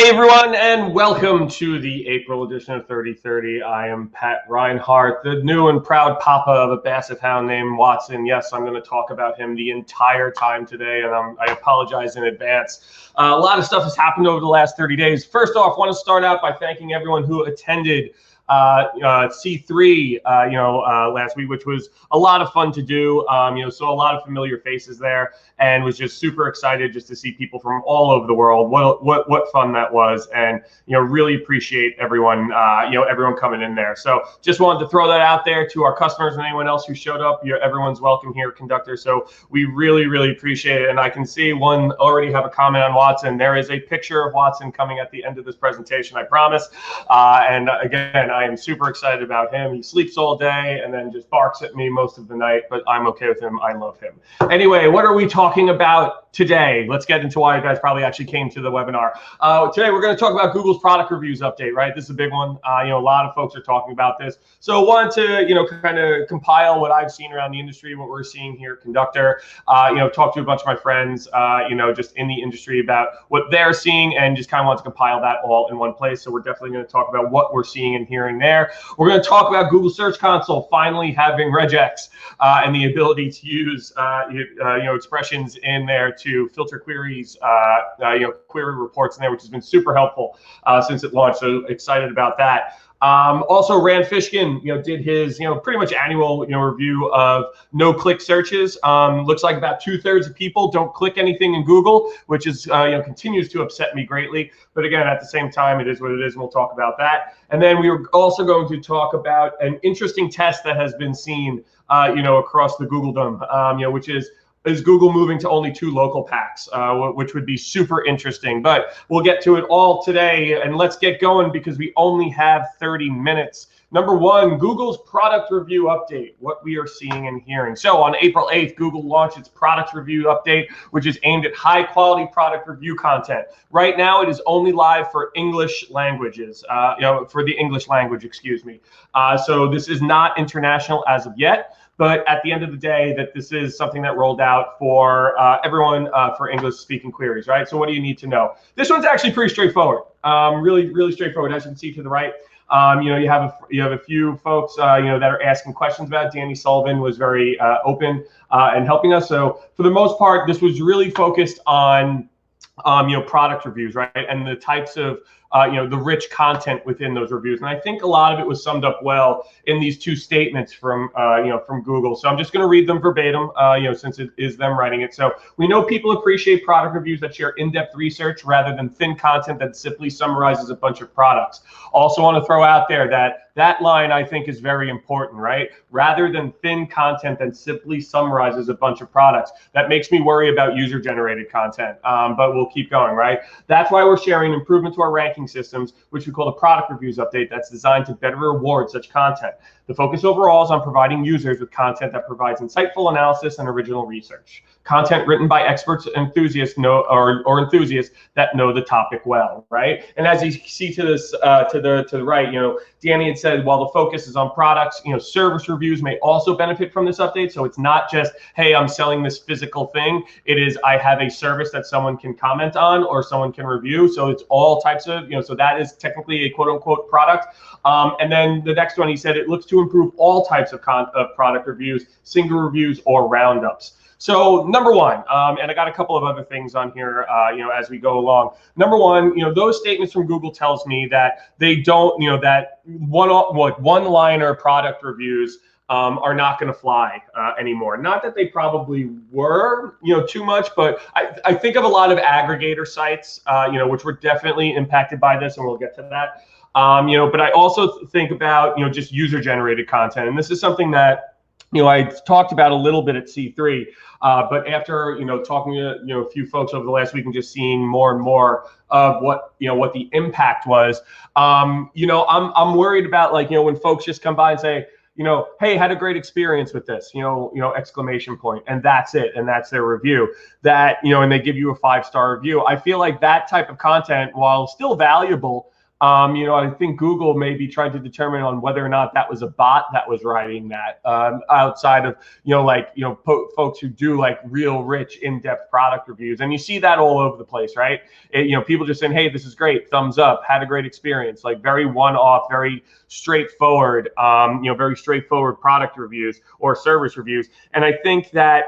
Hey everyone, and welcome to the April edition of 3030. I am Pat Reinhardt, the new and proud papa of a Basset Hound named Watson. Yes, I'm going to talk about him the entire time today, and I apologize in advance. A lot of stuff has happened over the last 30 days. First off, I want to start out by thanking everyone who attended C3 last week, which was a lot of fun to do. Saw a lot of familiar faces there, and was just super excited just to see people from all over the world. What fun that was, and really appreciate everyone everyone coming in there. So just wanted to throw that out there to our customers and anyone else who showed up. Everyone's welcome here, Conductor. So we really appreciate it. And I can see one already have a comment on Watson. There is a picture of Watson coming at the end of this presentation, I promise. And again, I am super excited about him. He sleeps all day and then just barks at me most of the night, but I'm okay with him. I love him. Anyway, what are we talking about today? Let's get into why you guys probably actually came to the webinar. Today, we're going to talk about Google's product reviews update, right? This is a big one. A lot of folks are talking about this. So I wanted to, kind of compile what I've seen around the industry, what we're seeing here at Conductor, talk to a bunch of my friends, just in the industry about what they're seeing, and just kind of want to compile that all in one place. So we're definitely going to talk about what we're seeing and hearing there. We're going to talk about Google Search Console finally having regex and the ability to use expressions in there to filter queries, query reports in there, which has been super helpful since it launched. So excited about that. Also, Rand Fishkin, did his, pretty much annual, review of no-click searches. Looks like about 2/3 of people don't click anything in Google, which is, continues to upset me greatly. But again, at the same time, it is what it is, and we'll talk about that. And then we were also going to talk about an interesting test that has been seen, across the Googledom, which is Google moving to only 2 local packs, which would be super interesting. But we'll get to it all today, and let's get going because we only have 30 minutes. Number one, Google's product review update, what we are seeing and hearing. So on April 8th, Google launched its product review update, which is aimed at high quality product review content. Right now, it is only live for English languages, for the English language, excuse me. So this is not international as of yet. But at the end of the day, that this is something that rolled out for everyone for English-speaking queries, right? So what do you need to know? This one's actually pretty straightforward, really straightforward. As you can see to the right, you have a few folks, that are asking questions about it. Danny Sullivan was very open and helping us. So for the most part, this was really focused on product reviews, right? And the types of the rich content within those reviews. And I think a lot of it was summed up well in these 2 statements from Google. So I'm just going to read them verbatim, since it is them writing it. So we know people appreciate product reviews that share in-depth research rather than thin content that simply summarizes a bunch of products. Also want to throw out there that line I think is very important, right? Rather than thin content that simply summarizes a bunch of products. That makes me worry about user-generated content, but we'll keep going, right? That's why we're sharing improvement to our ranking systems, which we call the product reviews update, that's designed to better reward such content. The focus overall is on providing users with content that provides insightful analysis and original research. Content written by experts, enthusiasts or enthusiasts that know the topic well, right? And as you see to this to the right, Danny had said while the focus is on products, service reviews may also benefit from this update. So it's not just, hey, I'm selling this physical thing. It is, I have a service that someone can comment on or someone can review. So it's all types of, so that is technically a quote unquote product. And then the next one, he said, it looks to improve all types of product reviews, single reviews or roundups. So number one, and I got a couple of other things on here, as we go along. Number one, those statements from Google tells me that they don't, that one-liner product reviews are not going to fly anymore. Not that they probably were, too much, but I think of a lot of aggregator sites, which were definitely impacted by this, and we'll get to that. But I also think about, just user-generated content, and this is something that I talked about a little bit at C3, but after talking to a few folks over the last week and just seeing more and more of what the impact was, I'm worried about when folks just come by and say, hey, had a great experience with this, exclamation point, and that's it, and that's their review. That and they give you a 5-star review. I feel like that type of content, while still valuable, I think Google may be trying to determine on whether or not that was a bot that was writing that, outside of, folks who do like real rich in-depth product reviews. And you see that all over the place, right? People just saying, hey, this is great, thumbs up, had a great experience, like very one-off, very straightforward, very straightforward product reviews or service reviews. And I think that,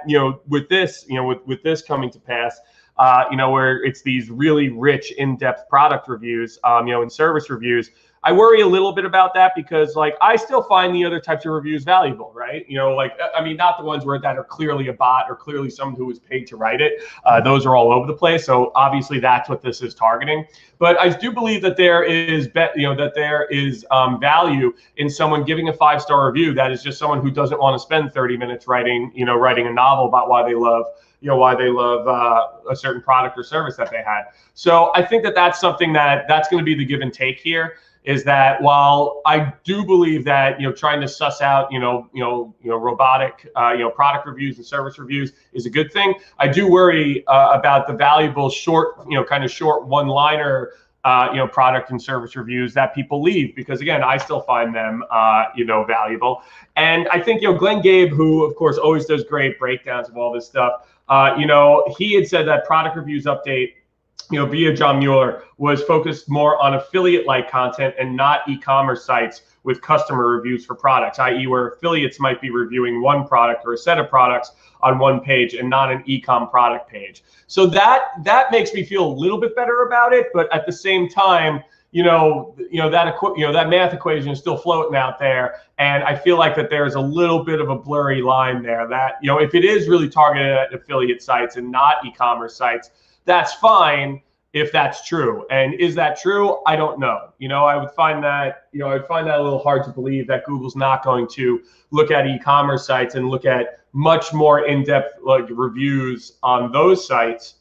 with this, with this coming to pass, where it's these really rich, in-depth product reviews, and service reviews, I worry a little bit about that because, like, I still find the other types of reviews valuable, right? Not the ones that are clearly a bot or clearly someone who was paid to write it. Those are all over the place. So obviously that's what this is targeting. But I do believe that there is, value in someone giving a 5-star review that is just someone who doesn't want to spend 30 minutes writing a novel about why they love a certain product or service that they had. So I think that that's something that's going to be the give and take here, is that while I do believe that, trying to suss out, robotic, product reviews and service reviews is a good thing, I do worry about the valuable short one-liner, product and service reviews that people leave, because again, I still find them, valuable. And I think, Glenn Gabe, who of course always does great breakdowns of all this stuff, he had said that product reviews update, via John Mueller, was focused more on affiliate-like content and not e-commerce sites with customer reviews for products, i.e. where affiliates might be reviewing one product or a set of products on one page and not an e-com product page. So that makes me feel a little bit better about it, but at the same time, that math equation is still floating out there, and I feel like that there's a little bit of a blurry line there. That, if it is really targeted at affiliate sites and not e-commerce sites, that's fine if that's true. And is that true? I don't know. I would find that a little hard to believe that Google's not going to look at e-commerce sites and look at much more in-depth reviews on those sites,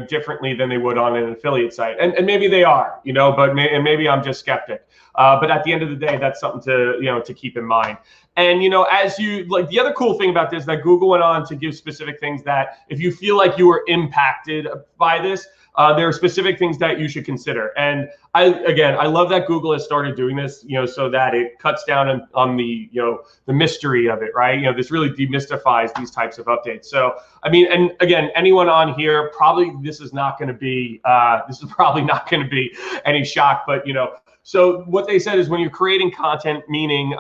differently than they would on an affiliate site. And maybe they are, but maybe I'm just skeptic. But at the end of the day, that's something to keep in mind. And, the other cool thing about this, that Google went on to give specific things that if you feel like you were impacted by this, there are specific things that you should consider. And I love that Google has started doing this, so that it cuts down on the mystery of it, right? This really demystifies these types of updates. So, and again, anyone on here, probably this is probably not going to be any shock, but, so what they said is when you're creating content, meaning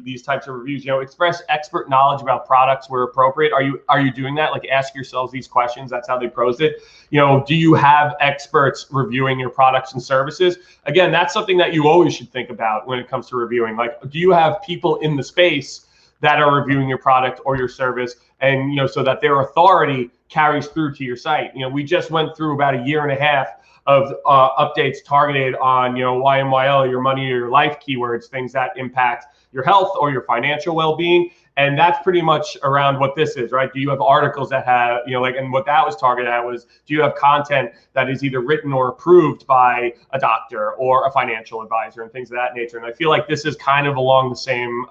these types of reviews, express expert knowledge about products where appropriate. Are you doing that? Like, ask yourselves these questions. That's how they posed it. Do you have experts reviewing your products and services? Again, that's something that you always should think about when it comes to reviewing. Like, do you have people in the space that are reviewing your product or your service, and so that their authority carries through to your site? We just went through about a year and a half of updates targeted on, YMYL, your money or your life keywords, things that impact your health or your financial well-being. And that's pretty much around what this is, right? Do you have articles that have, and what that was targeted at was, do you have content that is either written or approved by a doctor or a financial advisor and things of that nature? And I feel like this is kind of along the same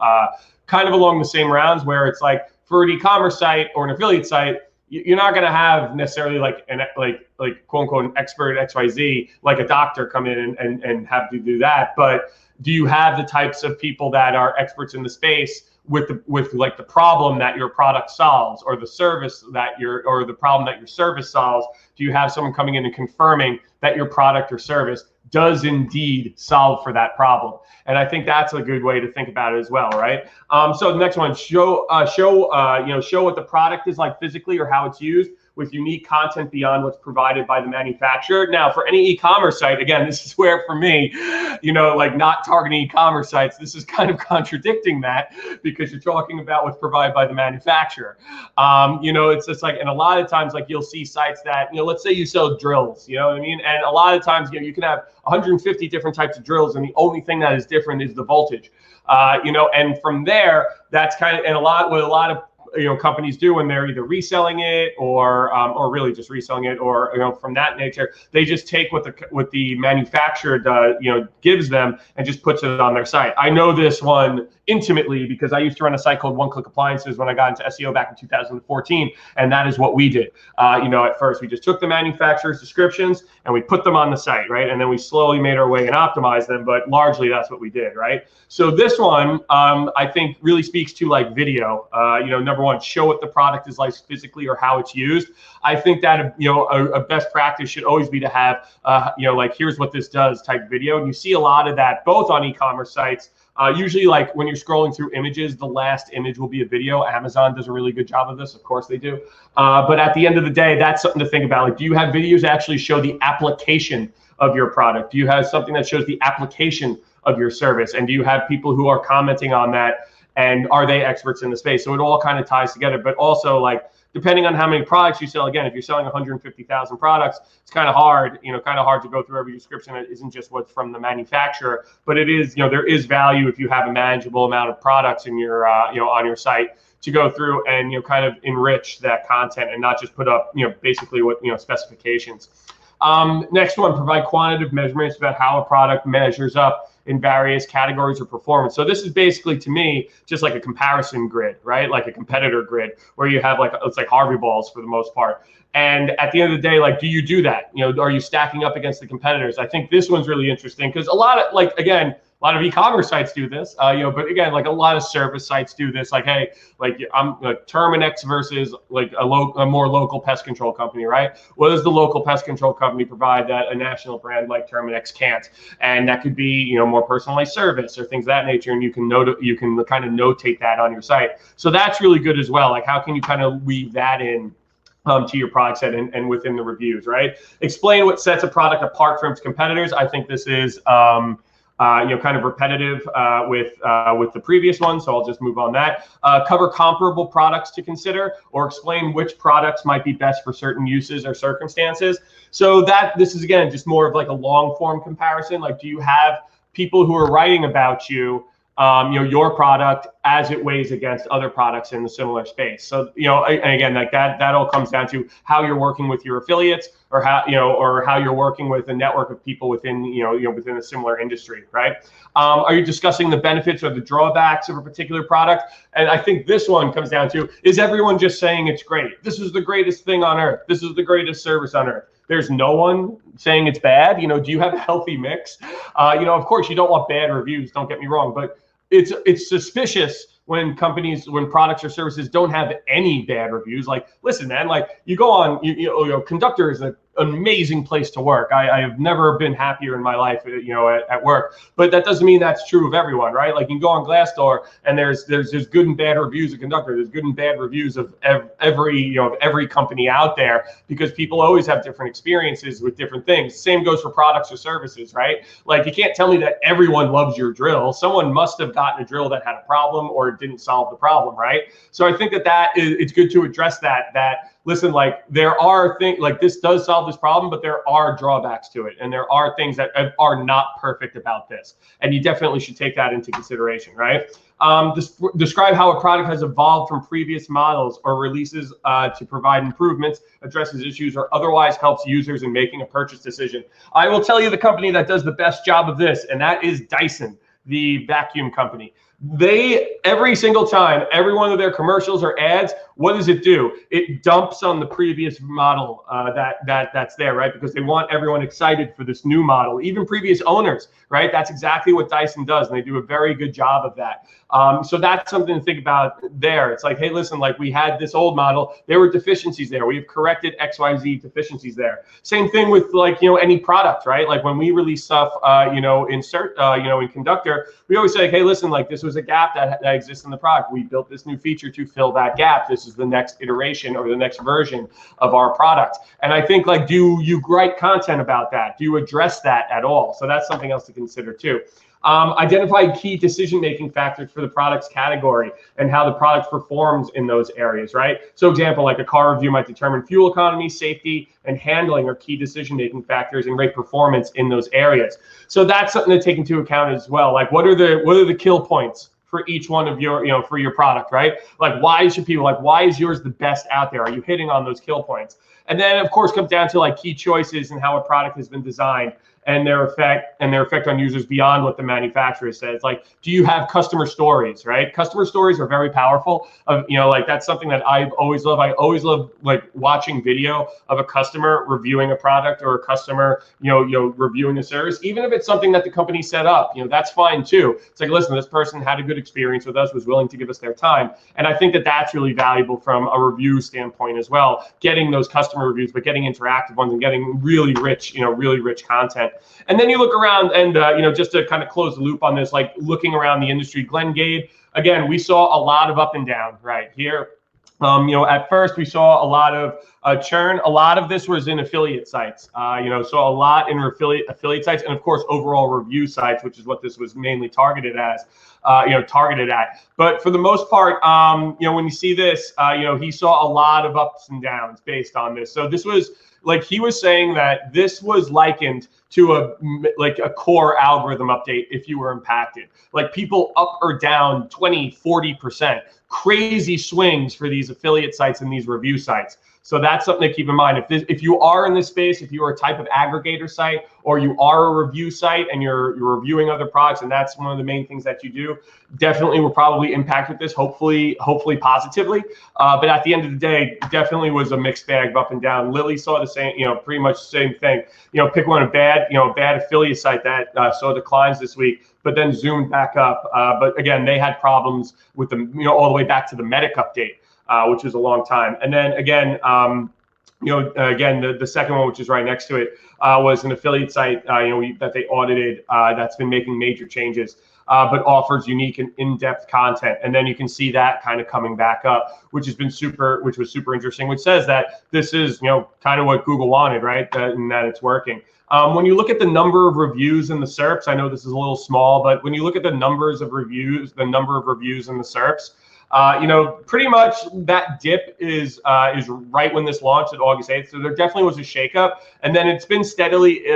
rounds, where it's like, for an e-commerce site or an affiliate site, you're not going to have necessarily like quote unquote an expert XYZ, like a doctor, come in and have to do that. But do you have the types of people that are experts in the space with the problem that your product solves, or the service or the problem that your service solves? Do you have someone coming in and confirming that your product or service does indeed solve for that problem? And I think that's a good way to think about it as well, right? So the next one, show what the product is like physically or how it's used, with unique content beyond what's provided by the manufacturer. Now, for any e-commerce site, again, this is where, for me, not targeting e-commerce sites, this is kind of contradicting that, because you're talking about what's provided by the manufacturer. It's just like, and a lot of times, like, you'll see sites that, let's say you sell drills, and a lot of times, you can have 150 different types of drills, and the only thing that is different is the voltage. And from there, that's kind of, and what a lot of companies do when they're either reselling it or really just reselling it, or from that nature, they just take what the manufacturer does, gives them, and just puts it on their site. I know this one intimately because I used to run a site called One Click Appliances when I got into SEO back in 2014, and that is what we did. At first we just took the manufacturer's descriptions and we put them on the site, right? And then we slowly made our way and optimized them, but largely that's what we did, right? So this one, I think really speaks to like video. Number one, show what the product is like physically or how it's used. I think that a best practice should always be to have like here's what this does type video, and you see a lot of that both on e-commerce sites. Usually, like when you're scrolling through images, the last image will be a video. Amazon does a really good job of this. Of course they do. But at the end of the day, that's something to think about. Like, do you have videos that actually show the application of your product? Do you have something that shows the application of your service? And do you have people who are commenting on that? And are they experts in the space? So it all kind of ties together. But also, like, depending on how many products you sell, again, if you're selling 150,000 products, it's kind of hard, to go through every description that isn't just what's from the manufacturer. But it is, there is value if you have a manageable amount of products in your, on your site to go through and, kind of enrich that content and not just put up, basically what, specifications. Next one, provide quantitative measurements about how a product measures up in various categories of performance. So this is basically, to me, just like a comparison grid, right? Like a competitor grid where you have it's like Harvey balls for the most part. And at the end of the day, like, do you do that? Are you stacking up against the competitors? I think this one's really interesting because a lot of e-commerce sites do this, but again, like a lot of service sites do this. Like, hey, like I'm like Terminix versus like a more local pest control company, right? What does the local pest control company provide that a national brand like Terminix can't? And that could be, more personalized service or things of that nature. And you can kind of notate that on your site. So that's really good as well. Like, how can you kind of weave that in to your product set and within the reviews, right? Explain what sets a product apart from its competitors. I think this is kind of repetitive with the previous one, so I'll just move on that. Cover comparable products to consider, or explain which products might be best for certain uses or circumstances. So this is, again, just more of like a long form comparison. Like, do you have people who are writing about you, your product as it weighs against other products in the similar space? So, and again, like that all comes down to how you're working with your affiliates, or how you're working with a network of people within, within a similar industry, right? Are you discussing the benefits or the drawbacks of a particular product? And I think this one comes down to, is everyone just saying it's great? This is the greatest thing on earth. This is the greatest service on earth. There's no one saying it's bad. Do you have a healthy mix? Of course you don't want bad reviews, don't get me wrong, but it's suspicious when products or services don't have any bad reviews. Like, listen, man, like you go on, Conductor is an amazing place to work. I have never been happier in my life, at work. But that doesn't mean that's true of everyone, right? Like, you can go on Glassdoor and there's good and bad reviews of Conductor. There's good and bad reviews of every company out there, because people always have different experiences with different things. Same goes for products or services, right? Like, you can't tell me that everyone loves your drill. Someone must have gotten a drill that had a problem or didn't solve the problem, right? So I think it's good to address that listen, like, there are things like this does solve this problem, but there are drawbacks to it, and there are things that are not perfect about this, and you definitely should take that into consideration, right? Describe how a product has evolved from previous models or releases to provide improvements, addresses issues, or otherwise helps users in making a purchase decision. I will tell you the company that does the best job of this, and that is Dyson, the vacuum company. Every single time, every one of their commercials or ads, what does it do? It dumps on the previous model that's there, right? Because they want everyone excited for this new model, even previous owners, right? That's exactly what Dyson does, and they do a very good job of that. So that's something to think about there. It's like, hey, listen, like, we had this old model, there were deficiencies there. We've corrected XYZ deficiencies there. Same thing with, like, any product, right? Like, when we release stuff, in Conductor, we always say, hey, listen, like, this was a gap that exists in the product. We built this new feature to fill that gap. This is the next iteration or the next version of our product. And I think, like, do you write content about that? Do you address that at all? So that's something else to consider too. Identify key decision-making factors for the product's category and how the product performs in those areas, right? So, example, like a car review might determine fuel economy, safety, and handling are key decision-making factors and rate performance in those areas. So that's something to take into account as well. Like, what are the kill points for each one of your, for your product, right? Like, why is yours the best out there? Are you hitting on those kill points? And then of course comes down to like key choices and how a product has been designed and their effect on users beyond what the manufacturer says. Like, do you have customer stories, right? Customer stories are very powerful. Like that's something that I always love. I always love like watching video of a customer reviewing a product or a customer, reviewing a service, even if it's something that the company set up. That's fine too. It's like, listen, this person had a good experience with us, was willing to give us their time, and I think that that's really valuable from a review standpoint as well. Getting those customer reviews, but getting interactive ones and getting really rich content. And then you look around and, just to kind of close the loop on this, like looking around the industry, Glenn Gade, again, we saw a lot of up and down right here. At first we saw a lot of churn. A lot of this was in affiliate sites, so a lot in affiliate sites, and of course overall review sites, which is what this was mainly targeted at. But for the most part, when you see this, he saw a lot of ups and downs based on this. So this was like, he was saying that this was likened to a core algorithm update if you were impacted. Like people up or down 20, 40%, crazy swings for these affiliate sites and these review sites. So that's something to keep in mind. If you are in this space, if you are a type of aggregator site or you are a review site and you're reviewing other products, and that's one of the main things that you do, definitely will probably impact with this, hopefully positively. But at the end of the day, definitely was a mixed bag of up and down. Lily saw the same, pretty much the same thing. Pick one, a bad affiliate site that saw declines this week, but then zoomed back up. But again, they had problems with all the way back to the Medic update. Which was a long time. And then again, the second one, which is right next to it, was an affiliate site, that they audited, that's been making major changes, but offers unique and in-depth content. And then you can see that kind of coming back up, which was super interesting, which says that this is, kind of what Google wanted, right? And that it's working. When you look at the number of reviews in the SERPs, I know this is a little small, but when you look at the number of reviews in the SERPs, pretty much that dip is right when this launched at August 8th. So there definitely was a shakeup, and then it's been steadily,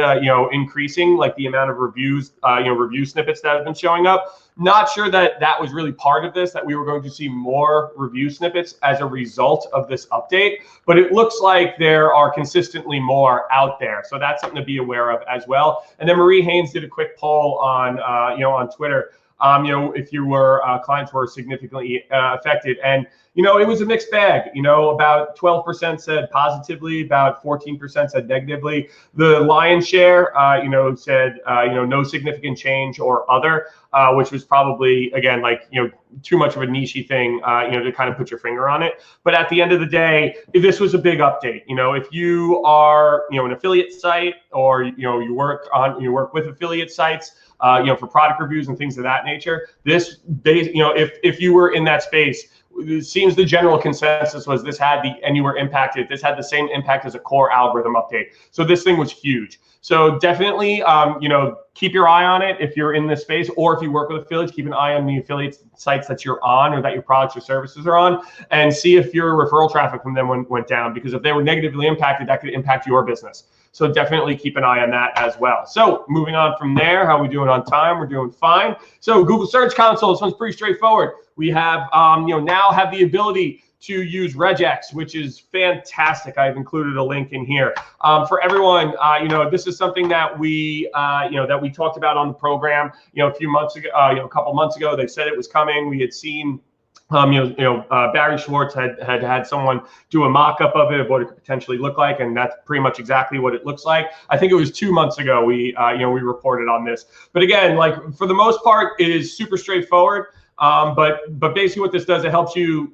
increasing, like the amount of reviews, review snippets that have been showing up. Not sure that was really part of this, that we were going to see more review snippets as a result of this update, but it looks like there are consistently more out there. So that's something to be aware of as well. And then Marie Haynes did a quick poll on Twitter. If you were clients were significantly affected, and it was a mixed bag. About 12% said positively, about 14% said negatively. The lion's share, said no significant change or other, which was probably, again, too much of a niche-y thing, to kind of put your finger on it. But at the end of the day, this was a big update. If you are an affiliate site, or you work with affiliate sites, for product reviews and things of that nature, if you were in that space, it seems the general consensus was and you were impacted, this had the same impact as a core algorithm update. So this thing was huge. So definitely, keep your eye on it if you're in this space, or if you work with affiliates, keep an eye on the affiliate sites that you're on or that your products or services are on, and see if your referral traffic from them went down, because if they were negatively impacted, that could impact your business. So definitely keep an eye on that as well. So moving on from there, how are we doing on time? We're doing fine. So Google Search Console, this one's pretty straightforward. We have, now have the ability to use regex, which is fantastic. I've included a link in here for everyone. This is something that we talked about on the program, a few months ago, a couple months ago. They said it was coming. We had seen, Barry Schwartz had someone do a mock-up of it, of what it could potentially look like, and that's pretty much exactly what it looks like. I think it was 2 months ago we reported on this. But again, for the most part, it is super straightforward. But basically what this does, it helps you,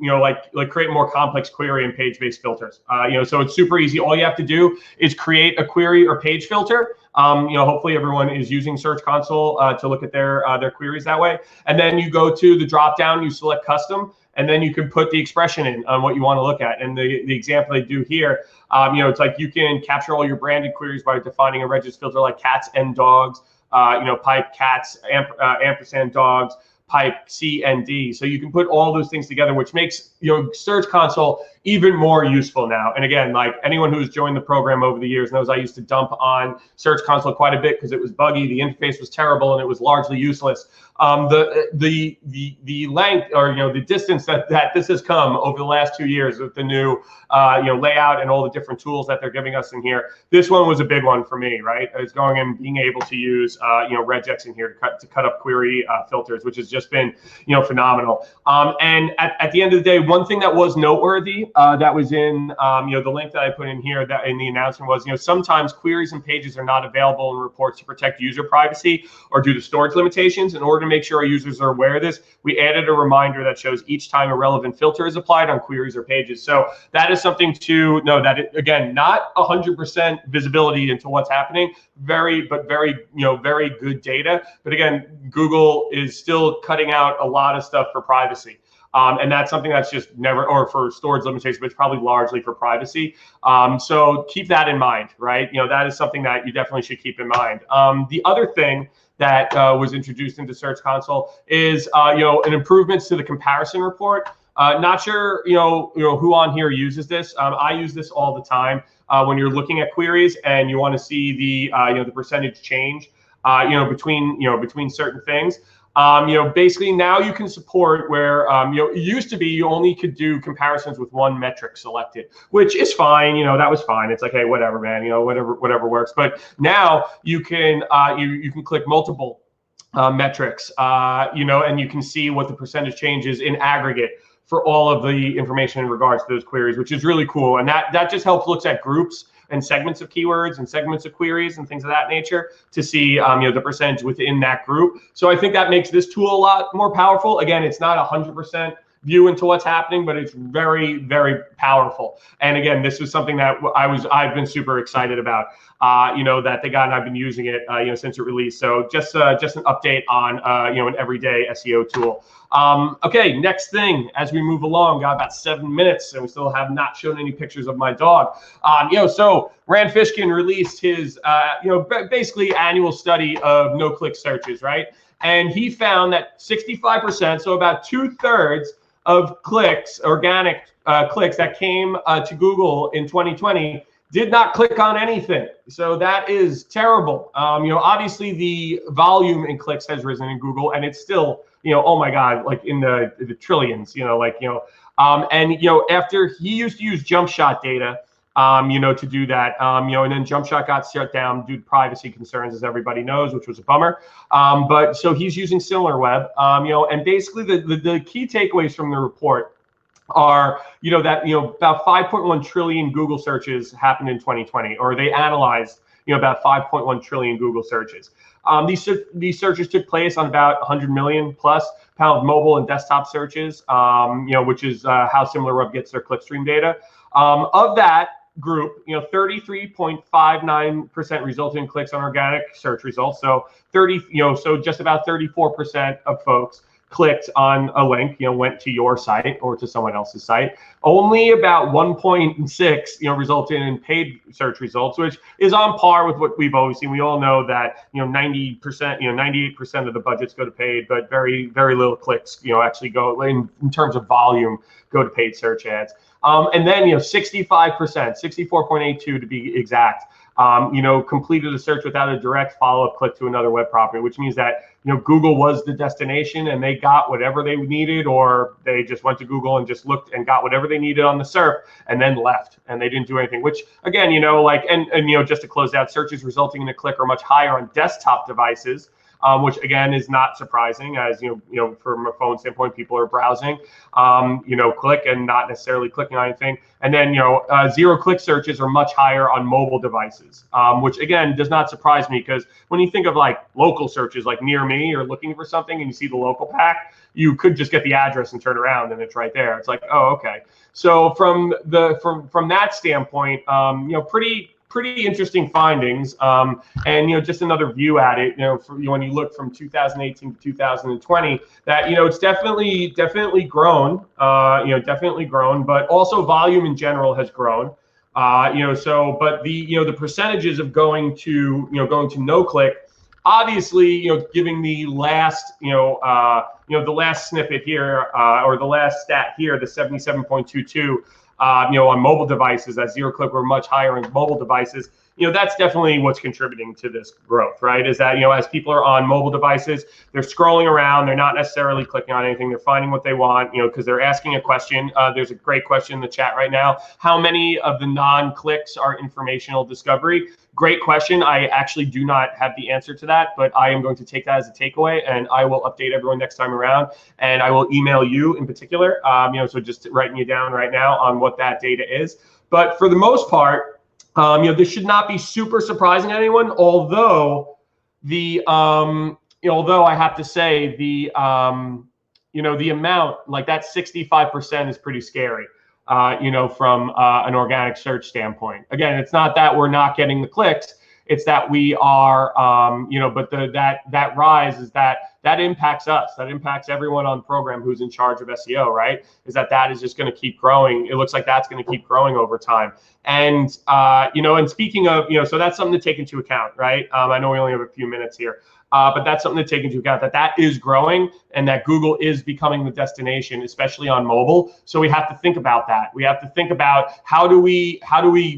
create more complex query and page-based filters. So it's super easy. All you have to do is create a query or page filter. Hopefully everyone is using Search Console to look at their queries that way. And then you go to the drop-down, you select custom, and then you can put the expression in on what you want to look at. And the example I do here, it's like you can capture all your branded queries by defining a regex filter like cats and dogs, pipe cats, ampersand dogs, pipe C and D. So you can put all those things together, which makes Search Console even more useful now. And again, like anyone who's joined the program over the years knows I used to dump on Search Console quite a bit because it was buggy, the interface was terrible, and it was largely useless. The length or the distance that this has come over the last 2 years with the new layout and all the different tools that they're giving us in here. This one was a big one for me, right? It's going and being able to use regex in here to cut up query filters, which has just been phenomenal. And at the end of the day, one thing that was noteworthy that was in the link that I put in here that in the announcement was sometimes queries and pages are not available in reports to protect user privacy or due to storage limitations. In order to make sure our users are aware of this, we added a reminder that shows each time a relevant filter is applied on queries or pages. So that is something to know that again, not 100% visibility into what's happening, very good data. But again, Google is still cutting out a lot of stuff for privacy. And that's something that's just never, or for storage limitations, but it's probably largely for privacy. So keep that in mind, right? That is something that you definitely should keep in mind. The other thing that was introduced into Search Console is, an improvements to the comparison report. Not sure, who on here uses this. I use this all the time when you're looking at queries and you want to see the, the percentage change, between certain things. Basically now you can support where, it used to be you only could do comparisons with one metric selected, which is fine. That was fine. It's like, hey, whatever, man, whatever works. But now you can, you can click multiple metrics, and you can see what the percentage change is in aggregate for all of the information in regards to those queries, which is really cool. And that just helps looks at groups and segments of keywords and segments of queries and things of that nature to see the percentage within that group. So I think that makes this tool a lot more powerful. Again, it's not 100% view into what's happening, but it's very, very powerful. And again, this was something that I've been super excited about, that they got, and I've been using it, since it released. So just an update on, an everyday SEO tool. Okay, next thing, as we move along, got about 7 minutes and we still have not shown any pictures of my dog. So Rand Fishkin released his, basically annual study of no-click searches, right? And he found that 65%, so about 2/3 of clicks, organic clicks that came to Google in 2020 did not click on anything. So that is terrible. Obviously the volume in clicks has risen in Google, and it's still, oh my God, like in the trillions, and after he used to use jump shot data, to do that, and then jump shot got shut down due to privacy concerns, as everybody knows, which was a bummer. But so he's using SimilarWeb, and basically the key takeaways from the report are, that, about 5.1 trillion Google searches happened in 2020, or they analyzed, about 5.1 trillion Google searches. These searches took place on about 100 million plus mobile and desktop searches, which is how SimilarWeb gets their clickstream data. Of that group, 33.59% resulted in clicks on organic search results. So so just about 34% of folks clicked on a link, went to your site or to someone else's site. Only about 1.6, resulted in paid search results, which is on par with what we've always seen. We all know that, 90%, 98% of the budgets go to paid, but very, very little clicks, actually go in terms of volume, go to paid search ads. And then, 65%, 64.82 to be exact, completed a search without a direct follow-up click to another web property, which means that, Google was the destination and they got whatever they needed, or they just went to Google and just looked and got whatever they needed on the SERP and then left, and they didn't do anything, which again, just to close out, searches resulting in a click are much higher on desktop devices, which again is not surprising, as from a phone standpoint, people are browsing, click and not necessarily clicking on anything. And then zero-click searches are much higher on mobile devices, which again does not surprise me, because when you think of like local searches, like near me, or looking for something and you see the local pack, you could just get the address and turn around and it's right there. It's like, oh, okay. So from that standpoint, pretty interesting findings, and just another view at it. When you look from 2018 to 2020, that it's definitely grown. Definitely grown, but also volume in general has grown. But the percentages of going to no click obviously, giving the last, the last snippet here, or the last stat here, the 77.22, on mobile devices, that zero click were much higher in mobile devices. That's definitely what's contributing to this growth, right? Is that, as people are on mobile devices, they're scrolling around, they're not necessarily clicking on anything, they're finding what they want, because they're asking a question. There's a great question in the chat right now. How many of the non-clicks are informational discovery? Great question. I actually do not have the answer to that, but I am going to take that as a takeaway, and I will update everyone next time around, and I will email you in particular, so just writing you down right now on what that data is. But for the most part, this should not be super surprising to anyone, although although I have to say the amount, like that 65% is pretty scary, from an organic search standpoint. Again, it's not that we're not getting the clicks, it's that we are, but that rise is that impacts us. That impacts everyone on the program who's in charge of SEO, right? Is that is just going to keep growing. It looks like that's going to keep growing over time. And, and speaking of, so that's something to take into account, right? I know we only have a few minutes here, but that's something to take into account, that is growing and that Google is becoming the destination, especially on mobile. So we have to think about that. We have to think about how do we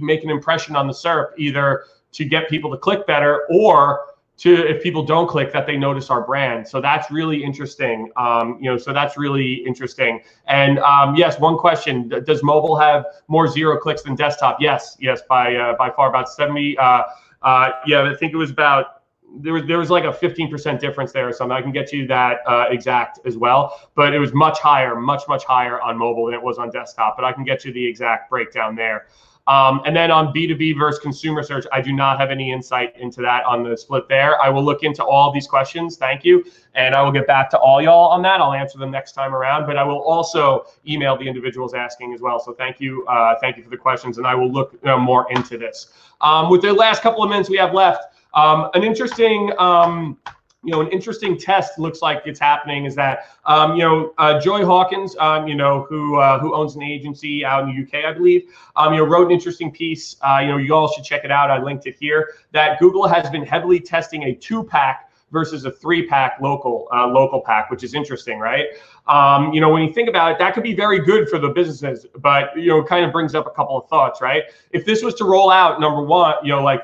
make an impression on the SERP, either to get people to click better, or if people don't click, that they notice our brand. So that's really interesting. So that's really interesting. And yes, one question: does mobile have more zero clicks than desktop? Yes, by far, about 70. I think it was about there was like a 15% difference there or something. I can get you that exact as well, but it was much higher on mobile than it was on desktop. But I can get you the exact breakdown there. And then on B2B versus consumer search, I do not have any insight into that on the split there. I will look into all these questions. Thank you. And I will get back to all y'all on that. I'll answer them next time around, but I will also email the individuals asking as well. So thank you. Thank you for the questions. And I will look more into this. With the last couple of minutes we have left, an interesting an interesting test looks like it's happening is that, Joy Hawkins, who owns an agency out in the UK, I believe, wrote an interesting piece. You all should check it out. I linked it here, that Google has been heavily testing a 2-pack versus a 3-pack local pack, which is interesting, right? When you think about it, that could be very good for the businesses, but, it kind of brings up a couple of thoughts, right? If this was to roll out, number one,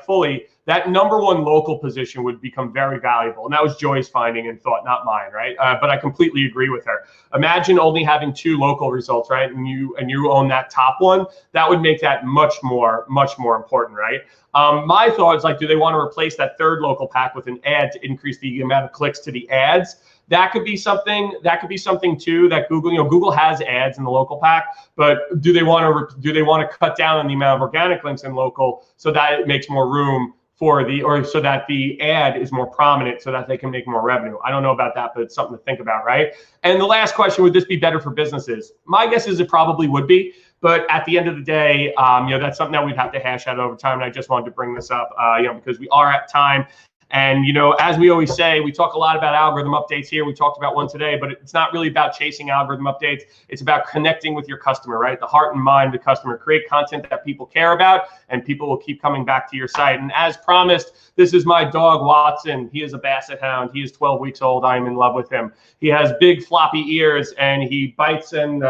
fully, that number one local position would become very valuable. And that was Joy's finding and thought, not mine, right? But I completely agree with her. Imagine only having 2 local results, right? And you own that top one. That would make that much more important, right? My thought is, like, do they want to replace that 3rd local pack with an ad to increase the amount of clicks to the ads? That could be something. That could be something too. That Google has ads in the local pack, but do they want to cut down on the amount of organic links in local so that it makes more room so that the ad is more prominent so that they can make more revenue? I don't know about that, but it's something to think about, right? And the last question: would this be better for businesses? My guess is it probably would be. But at the end of the day, that's something that we'd have to hash out over time. And I just wanted to bring this up, because we are at time. And, as we always say, we talk a lot about algorithm updates here. We talked about one today, but it's not really about chasing algorithm updates. It's about connecting with your customer, right? The heart and mind of the customer. Create content that people care about, and people will keep coming back to your site. And as promised, this is my dog, Watson. He is a Basset Hound. He is 12 weeks old. I am in love with him. He has big floppy ears, and he bites and,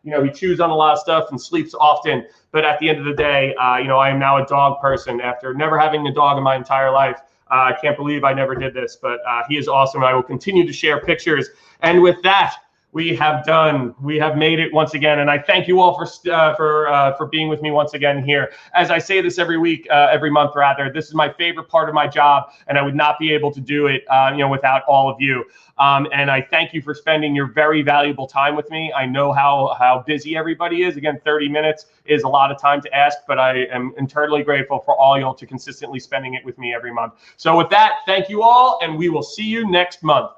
he chews on a lot of stuff and sleeps often. But at the end of the day, I am now a dog person after never having a dog in my entire life. I can't believe I never did this, but he is awesome. I will continue to share pictures. And with that, we have made it once again. And I thank you all for being with me once again here. As I say this every week, every month rather, this is my favorite part of my job, and I would not be able to do it, without all of you. And I thank you for spending your very valuable time with me. I know how busy everybody is. Again, 30 minutes is a lot of time to ask, but I am eternally grateful for all y'all to consistently spending it with me every month. So with that, thank you all, and we will see you next month.